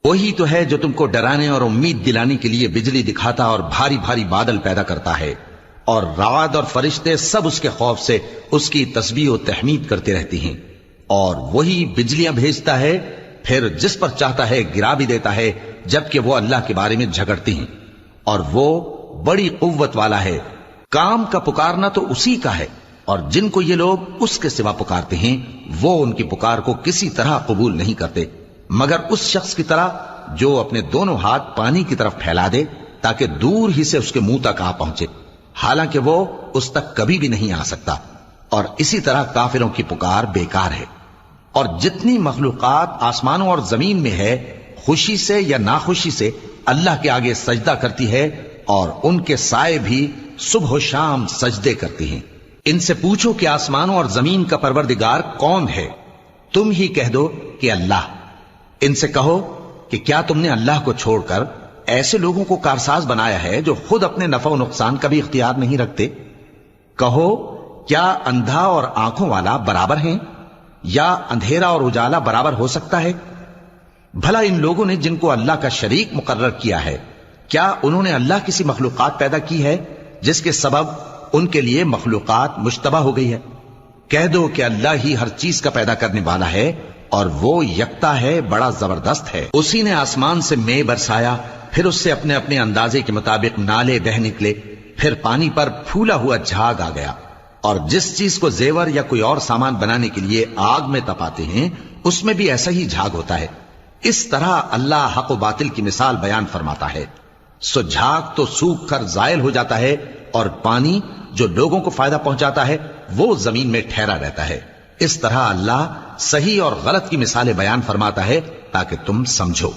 وہی تو ہے جو تم کو ڈرانے اور امید دلانے کے لیے بجلی دکھاتا اور بھاری بھاری بادل پیدا کرتا ہے، اور رعد اور فرشتے سب اس کے خوف سے اس کی تسبیح و تحمید کرتے رہتی ہیں، اور وہی بجلیاں بھیجتا ہے، پھر جس پر چاہتا ہے گرا بھی دیتا ہے، جبکہ وہ اللہ کے بارے میں جھگڑتی ہیں، اور وہ بڑی قوت والا ہے۔ کام کا پکارنا تو اسی کا ہے، اور جن کو یہ لوگ اس کے سوا پکارتے ہیں وہ ان کی پکار کو کسی طرح قبول نہیں کرتے مگر اس شخص کی طرح جو اپنے دونوں ہاتھ پانی کی طرف پھیلا دے تاکہ دور ہی سے اس کے منہ تک آ پہنچے، حالانکہ وہ اس تک کبھی بھی نہیں آ سکتا، اور اسی طرح کافروں کی پکار بیکار ہے۔ اور جتنی مخلوقات آسمانوں اور زمین میں ہے، خوشی سے یا ناخوشی سے اللہ کے آگے سجدہ کرتی ہے، اور ان کے سائے بھی صبح و شام سجدے کرتی ہیں۔ ان سے پوچھو کہ آسمانوں اور زمین کا پروردگار کون ہے؟ تم ہی کہہ دو کہ اللہ۔ ان سے کہو کہ کیا تم نے اللہ کو چھوڑ کر ایسے لوگوں کو کارساز بنایا ہے جو خود اپنے نفع و نقصان کا بھی اختیار نہیں رکھتے؟ کہو کیا اندھا اور آنکھوں والا برابر ہیں، یا اندھیرا اور اجالا برابر ہو سکتا ہے؟ بھلا ان لوگوں نے جن کو اللہ کا شریک مقرر کیا ہے، کیا انہوں نے اللہ کسی مخلوقات پیدا کی ہے جس کے سبب ان کے لیے مخلوقات مشتبہ ہو گئی ہے؟ کہہ دو کہ اللہ ہی ہر چیز کا پیدا کرنے والا ہے، اور وہ یکتا ہے، بڑا زبردست ہے۔ اسی نے آسمان سے مے برسایا، پھر اس سے اپنے اپنے اندازے کے مطابق نالے بہ نکلے، پھر پانی پر پھولا ہوا جھاگ آ گیا، اور جس چیز کو زیور یا کوئی اور سامان بنانے کے لیے آگ میں تپاتے ہیں اس میں بھی ایسا ہی جھاگ ہوتا ہے۔ اس طرح اللہ حق و باطل کی مثال بیان فرماتا ہے۔ سو جھاگ تو سوکھ کر زائل ہو جاتا ہے، اور پانی جو لوگوں کو فائدہ پہنچاتا ہے وہ زمین میں ٹھہرا رہتا ہے۔ اس طرح اللہ صحیح اور غلط کی مثالیں بیان فرماتا ہے تاکہ تم سمجھو۔